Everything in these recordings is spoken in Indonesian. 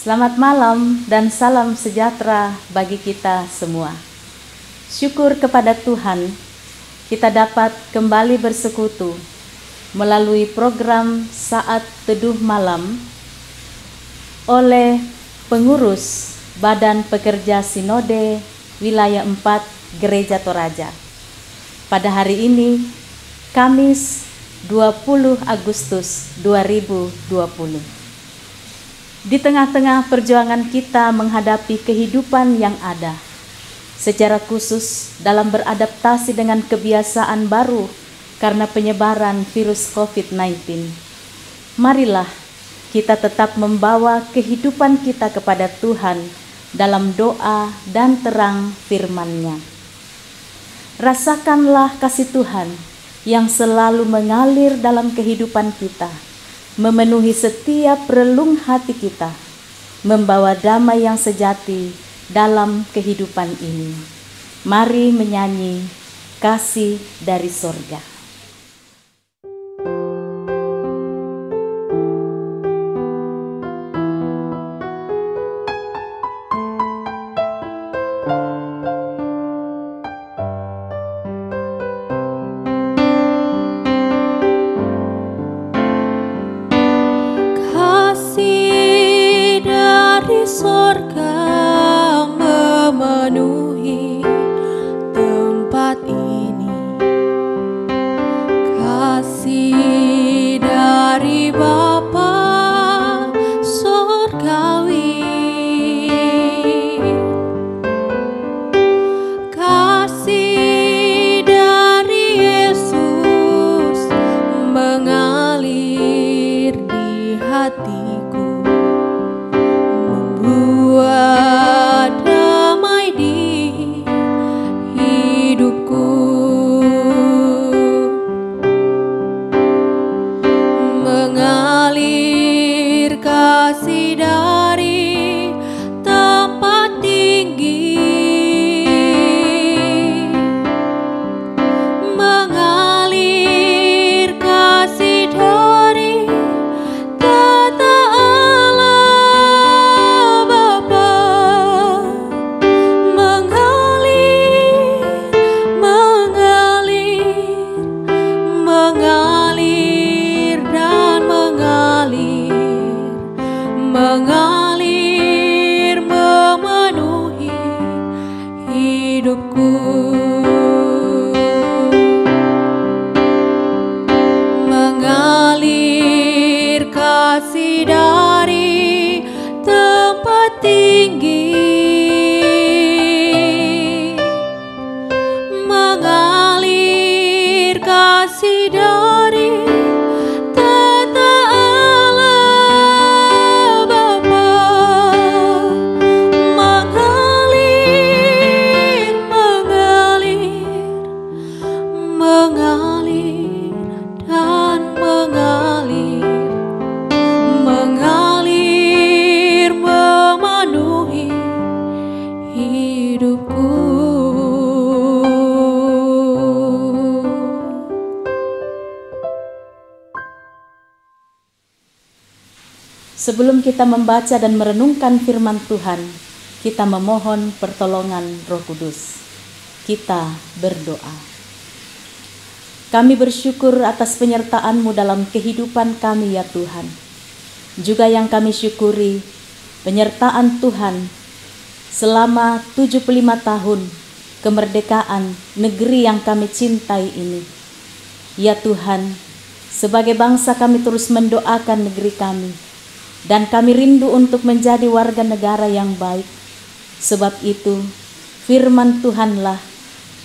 Selamat malam dan salam sejahtera bagi kita semua. Syukur kepada Tuhan, kita dapat kembali bersekutu melalui program Saat Teduh Malam oleh pengurus Badan Pekerja Sinode Wilayah 4 Gereja Toraja. Pada hari ini, Kamis 20 Agustus 2020. Di tengah-tengah perjuangan kita menghadapi kehidupan yang ada, secara khusus dalam beradaptasi dengan kebiasaan baru karena penyebaran virus COVID-19, marilah kita tetap membawa kehidupan kita kepada Tuhan dalam doa dan terang firman-Nya. Rasakanlah kasih Tuhan yang selalu mengalir dalam kehidupan kita, memenuhi setiap relung hati kita, membawa damai yang sejati dalam kehidupan ini. Mari menyanyi Kasih dari Sorga. Sorga memenuhi tempat ini, kasih dari Bapa sorgawi, kasih dari Yesus mengalir di hatiku, buat damai di hidupku, mengalir kasih dari tempat tinggi, mengalir kasih dari tata mengalir memenuhi hidupku, mengalir kasih dari tempat tinggi, mengalir kasih dari Sebelum kita membaca dan merenungkan firman Tuhan, kita memohon pertolongan Roh Kudus. Kita berdoa. Kami bersyukur atas penyertaan-Mu dalam kehidupan kami ya Tuhan. Juga yang kami syukuri, penyertaan Tuhan selama 75 tahun kemerdekaan negeri yang kami cintai ini. Ya Tuhan, sebagai bangsa kami terus mendoakan negeri kami, dan kami rindu untuk menjadi warga negara yang baik. Sebab itu, firman Tuhanlah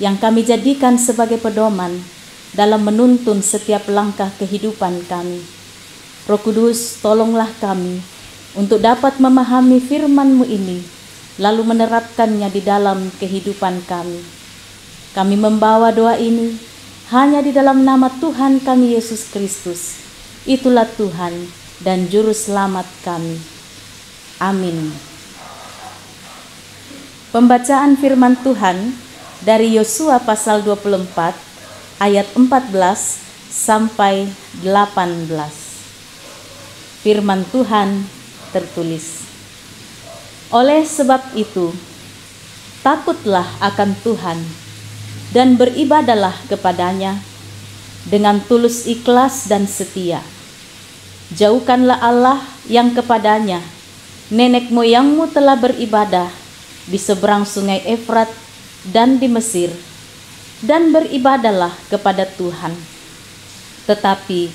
yang kami jadikan sebagai pedoman dalam menuntun setiap langkah kehidupan kami. Roh Kudus, tolonglah kami untuk dapat memahami firman-Mu ini, lalu menerapkannya di dalam kehidupan kami. Kami membawa doa ini hanya di dalam nama Tuhan kami Yesus Kristus. Itulah Tuhan dan Juru Selamat kami. Amin. Pembacaan firman Tuhan dari Yosua pasal 24 ayat 14 sampai 18. Firman Tuhan tertulis, Oleh sebab itu, takutlah akan Tuhan dan beribadahlah kepadanya dengan tulus ikhlas dan setia. Jauhkanlah Allah yang kepadanya nenek moyangmu telah beribadah di seberang sungai Efrat dan di Mesir, dan beribadahlah kepada Tuhan. Tetapi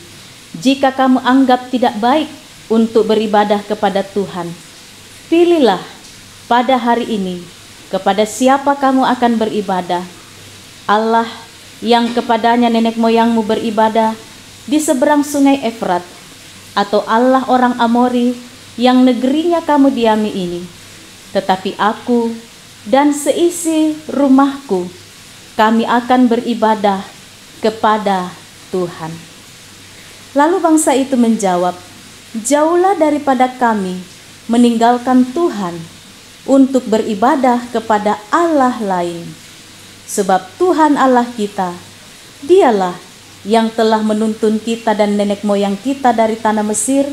jika kamu anggap tidak baik untuk beribadah kepada Tuhan, pilihlah pada hari ini kepada siapa kamu akan beribadah: Allah yang kepadanya nenek moyangmu beribadah di seberang sungai Efrat, atau Allah orang Amori yang negerinya kamu diami ini. Tetapi aku dan seisi rumahku, kami akan beribadah kepada Tuhan. Lalu bangsa itu menjawab, jauhlah daripada kami meninggalkan Tuhan untuk beribadah kepada Allah lain. Sebab Tuhan Allah kita, Dialah yang telah menuntun kita dan nenek moyang kita dari tanah Mesir,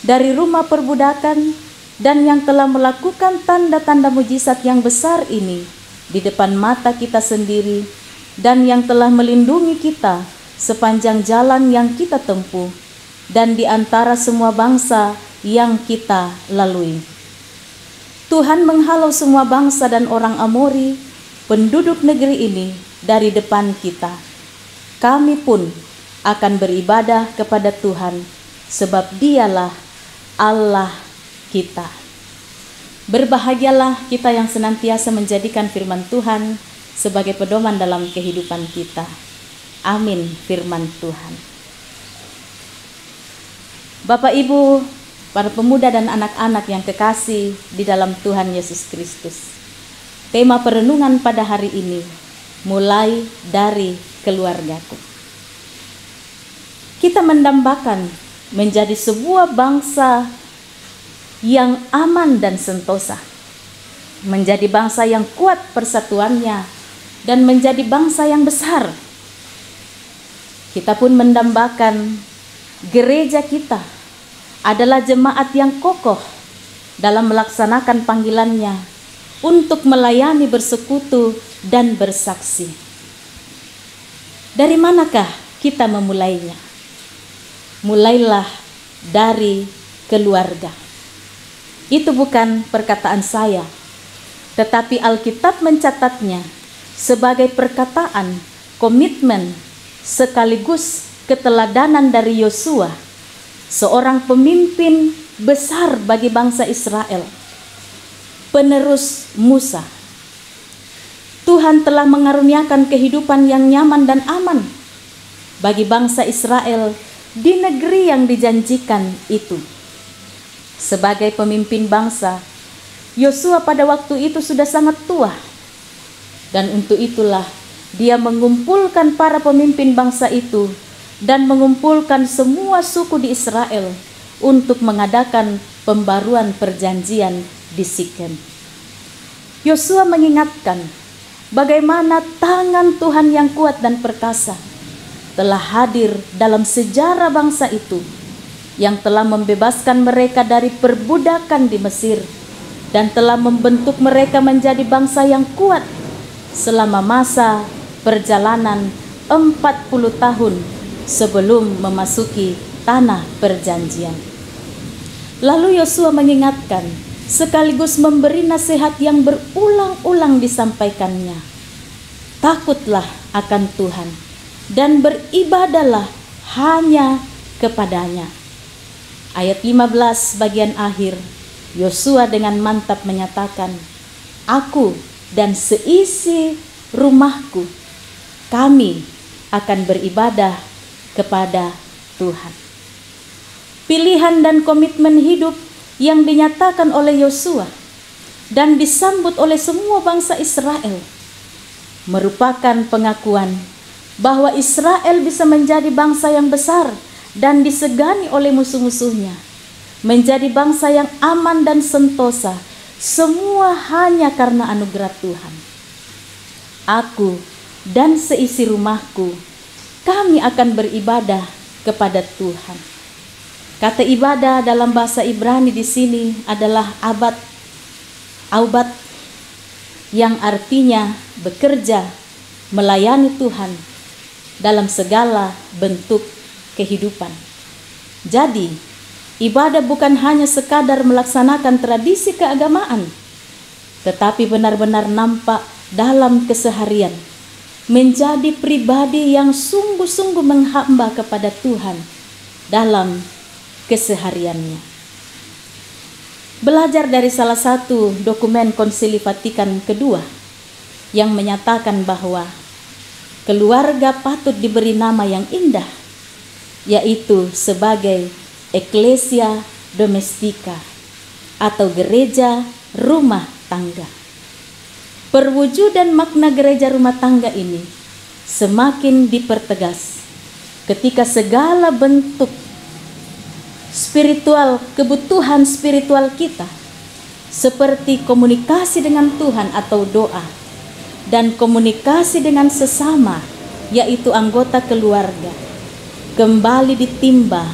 dari rumah perbudakan, dan yang telah melakukan tanda-tanda mujizat yang besar ini di depan mata kita sendiri, dan yang telah melindungi kita sepanjang jalan yang kita tempuh, dan di antara semua bangsa yang kita lalui. Tuhan menghalau semua bangsa dan orang Amori, penduduk negeri ini, dari depan kita. Kami pun akan beribadah kepada Tuhan, sebab Dialah Allah kita. Berbahagialah kita yang senantiasa menjadikan firman Tuhan sebagai pedoman dalam kehidupan kita. Amin. Firman Tuhan. Bapak Ibu, para pemuda dan anak-anak yang kekasih di dalam Tuhan Yesus Kristus, tema perenungan pada hari ini, mulai dari keluargaku. Kita mendambakan menjadi sebuah bangsa yang aman dan sentosa, menjadi bangsa yang kuat persatuannya, dan menjadi bangsa yang besar. Kita pun mendambakan gereja kita adalah jemaat yang kokoh dalam melaksanakan panggilannya untuk melayani, bersekutu, dan bersaksi. Dari manakah kita memulainya? Mulailah dari keluarga. Itu bukan perkataan saya, tetapi Alkitab mencatatnya sebagai perkataan, komitmen, sekaligus keteladanan dari Yosua, seorang pemimpin besar bagi bangsa Israel, penerus Musa. Tuhan telah mengaruniakan kehidupan yang nyaman dan aman bagi bangsa Israel di negeri yang dijanjikan itu. Sebagai pemimpin bangsa, Yosua pada waktu itu sudah sangat tua, dan untuk itulah dia mengumpulkan para pemimpin bangsa itu dan mengumpulkan semua suku di Israel untuk mengadakan pembaruan perjanjian di Sikem. Yosua mengingatkan bagaimana tangan Tuhan yang kuat dan perkasa telah hadir dalam sejarah bangsa itu, yang telah membebaskan mereka dari perbudakan di Mesir dan telah membentuk mereka menjadi bangsa yang kuat selama masa perjalanan 40 tahun sebelum memasuki tanah perjanjian. Lalu Yosua mengingatkan sekaligus memberi nasihat yang berulang-ulang disampaikannya. Takutlah akan Tuhan dan beribadahlah hanya kepadanya. Ayat 15 bagian akhir, Yosua dengan mantap menyatakan, aku dan seisi rumahku, kami akan beribadah kepada Tuhan. Pilihan dan komitmen hidup yang dinyatakan oleh Yosua dan disambut oleh semua bangsa Israel merupakan pengakuan bahwa Israel bisa menjadi bangsa yang besar dan disegani oleh musuh-musuhnya, menjadi bangsa yang aman dan sentosa, semua hanya karena anugerah Tuhan. Aku dan seisi rumahku, kami akan beribadah kepada Tuhan. Kata ibadah dalam bahasa Ibrani di sini adalah abad. aubat, yang artinya bekerja melayani Tuhan dalam segala bentuk kehidupan. Jadi, ibadah bukan hanya sekadar melaksanakan tradisi keagamaan, tetapi benar-benar nampak dalam keseharian, menjadi pribadi yang sungguh-sungguh menghamba kepada Tuhan dalam kesehariannya. Belajar dari salah satu dokumen Konsili Vatikan kedua yang menyatakan bahwa keluarga patut diberi nama yang indah, yaitu sebagai Ecclesia Domestica atau gereja rumah tangga. Perwujudan makna gereja rumah tangga ini semakin dipertegas ketika segala bentuk spiritual, kebutuhan spiritual kita seperti komunikasi dengan Tuhan atau doa dan komunikasi dengan sesama, yaitu anggota keluarga, kembali ditimba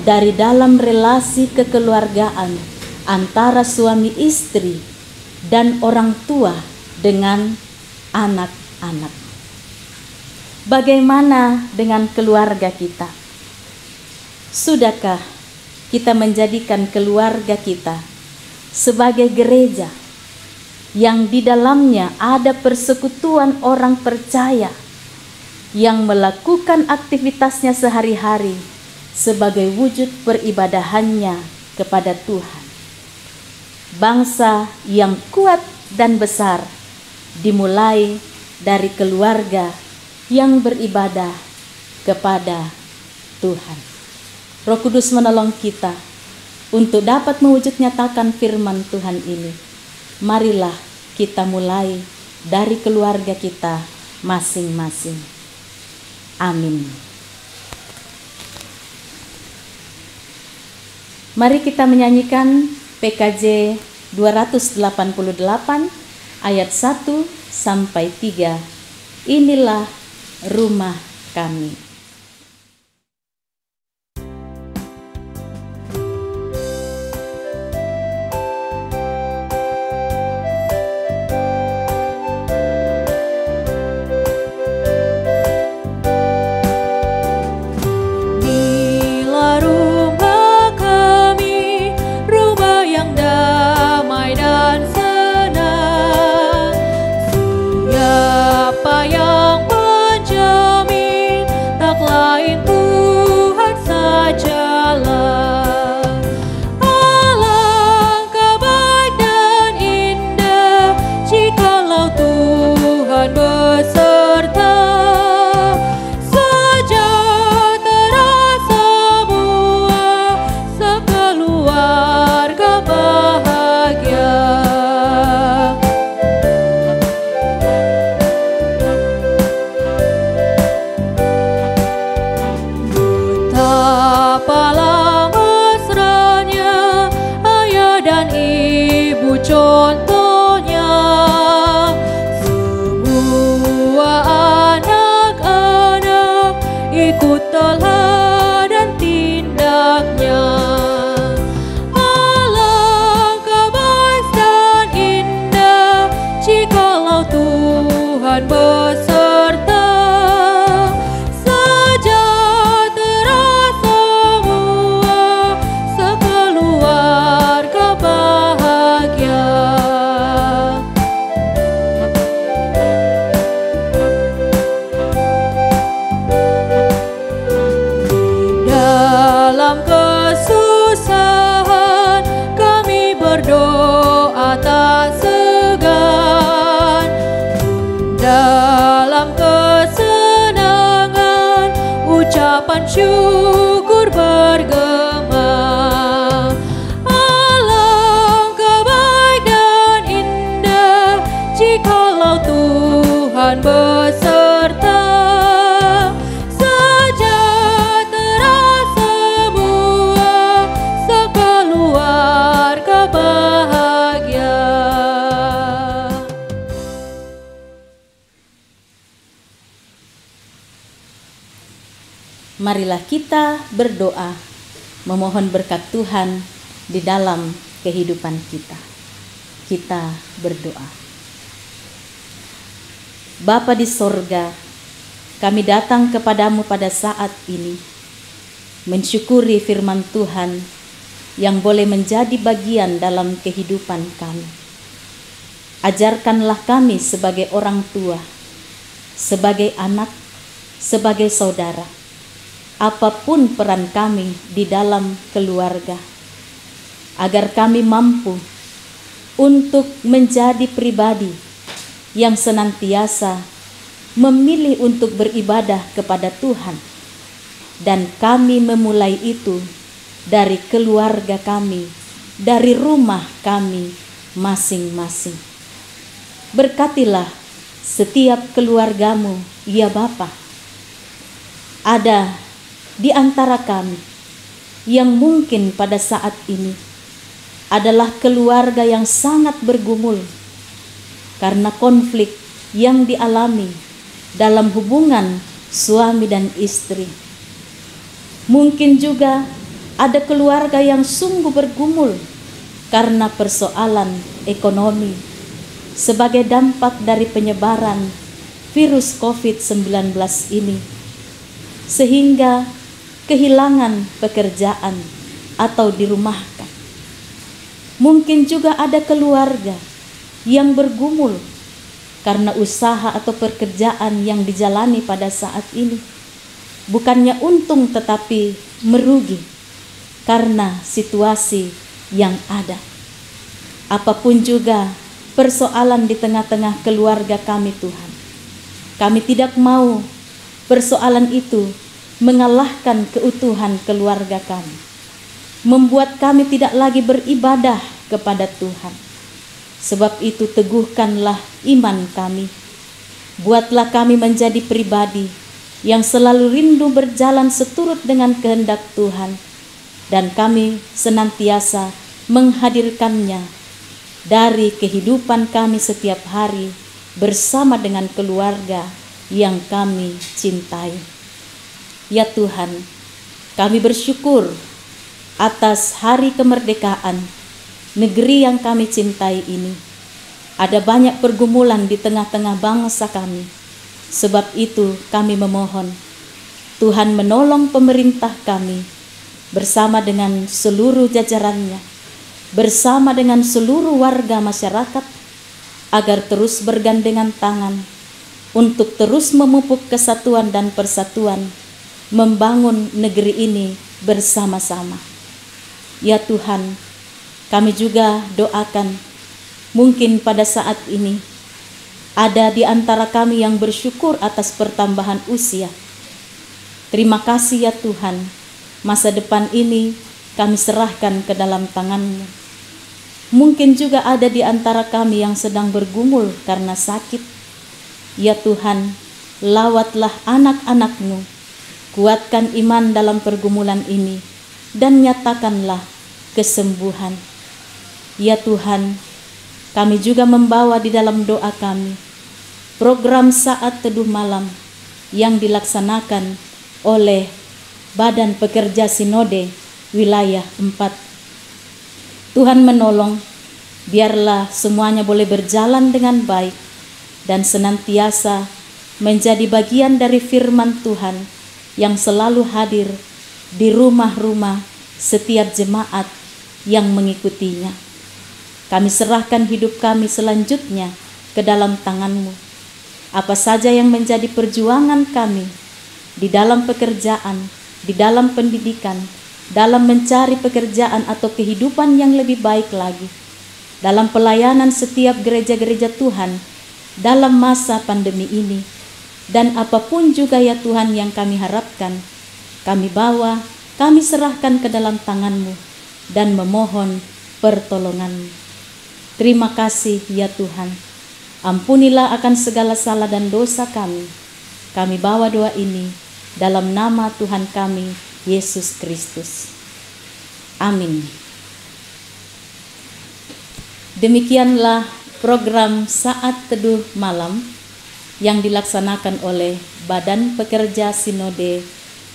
dari dalam relasi kekeluargaan antara suami istri dan orang tua dengan anak-anak. Bagaimana dengan keluarga kita? Sudahkah kita menjadikan keluarga kita sebagai gereja yang di dalamnya ada persekutuan orang percaya yang melakukan aktivitasnya sehari-hari sebagai wujud peribadahannya kepada Tuhan? Bangsa yang kuat dan besar dimulai dari keluarga yang beribadah kepada Tuhan. Roh Kudus menolong kita untuk dapat mewujud nyatakan firman Tuhan ini. Marilah kita mulai dari keluarga kita masing-masing. Amin. Mari kita menyanyikan PKJ 288 ayat 1 sampai 3. Inilah rumah kami. Syukur bergema, alangkah baik dan indah jikalau Tuhan beserta, sejahtera semua, sekeluarga bahagia. Marilah kita berdoa, memohon berkat Tuhan di dalam kehidupan kita. Kita berdoa. Bapa di sorga, kami datang kepadamu pada saat ini, mensyukuri firman Tuhan yang boleh menjadi bagian dalam kehidupan kami. Ajarkanlah kami sebagai orang tua, sebagai anak, sebagai saudara, apapun peran kami di dalam keluarga, agar kami mampu untuk menjadi pribadi yang senantiasa memilih untuk beribadah kepada Tuhan. Dan kami memulai itu dari keluarga kami, dari rumah kami masing-masing. Berkatilah setiap keluargamu, ya Bapa. Ada di antara kami yang mungkin pada saat ini adalah keluarga yang sangat bergumul karena konflik yang dialami dalam hubungan suami dan istri. Mungkin juga ada keluarga yang sungguh bergumul karena persoalan ekonomi sebagai dampak dari penyebaran virus COVID-19 ini, sehingga kehilangan pekerjaan atau dirumahkan. Mungkin juga ada keluarga yang bergumul karena usaha atau pekerjaan yang dijalani pada saat ini bukannya untung tetapi merugi karena situasi yang ada. Apapun juga persoalan di tengah-tengah keluarga kami, Tuhan, kami tidak mau persoalan itu mengalahkan keutuhan keluarga kami, membuat kami tidak lagi beribadah kepada Tuhan. Sebab itu teguhkanlah iman kami, buatlah kami menjadi pribadi yang selalu rindu berjalan seturut dengan kehendak Tuhan, dan kami senantiasa menghadirkannya dari kehidupan kami setiap hari bersama dengan keluarga yang kami cintai. Ya Tuhan, kami bersyukur atas hari kemerdekaan negeri yang kami cintai ini. Ada banyak pergumulan di tengah-tengah bangsa kami. Sebab itu kami memohon Tuhan menolong pemerintah kami bersama dengan seluruh jajarannya, bersama dengan seluruh warga masyarakat, agar terus bergandengan tangan untuk terus memupuk kesatuan dan persatuan, membangun negeri ini bersama-sama. Ya Tuhan, kami juga doakan mungkin pada saat ini ada di antara kami yang bersyukur atas pertambahan usia. Terima kasih ya Tuhan, masa depan ini kami serahkan ke dalam tangan-Mu. Mungkin juga ada di antara kami yang sedang bergumul karena sakit. Ya Tuhan, lawatlah anak-anak-Mu, kuatkan iman dalam pergumulan ini, dan nyatakanlah kesembuhan. Ya Tuhan, kami juga membawa di dalam doa kami program saat teduh malam yang dilaksanakan oleh Badan Pekerja Sinode Wilayah 4. Tuhan menolong, biarlah semuanya boleh berjalan dengan baik dan senantiasa menjadi bagian dari firman Tuhan yang selalu hadir di rumah-rumah setiap jemaat yang mengikutinya. Kami serahkan hidup kami selanjutnya ke dalam tangan-Mu. Apa saja yang menjadi perjuangan kami di dalam pekerjaan, di dalam pendidikan, dalam mencari pekerjaan atau kehidupan yang lebih baik lagi, dalam pelayanan setiap gereja-gereja Tuhan dalam masa pandemi ini, dan apapun juga ya Tuhan yang kami harapkan, kami bawa, kami serahkan ke dalam tangan-Mu dan memohon pertolongan-Mu. Terima kasih ya Tuhan. Ampunilah akan segala salah dan dosa kami. Kami bawa doa ini dalam nama Tuhan kami, Yesus Kristus. Amin. Demikianlah program Saat Teduh Malam yang dilaksanakan oleh Badan Pekerja Sinode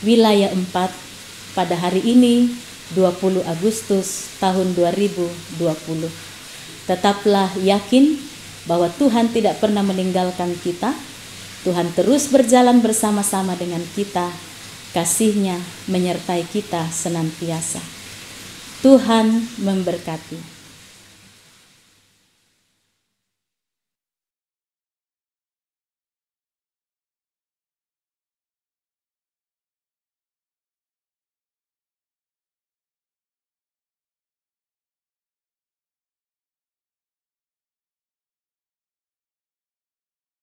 Wilayah 4 pada hari ini 20 Agustus tahun 2020. Tetaplah yakin bahwa Tuhan tidak pernah meninggalkan kita. Tuhan terus berjalan bersama-sama dengan kita. Kasih-Nya menyertai kita senantiasa. Tuhan memberkati.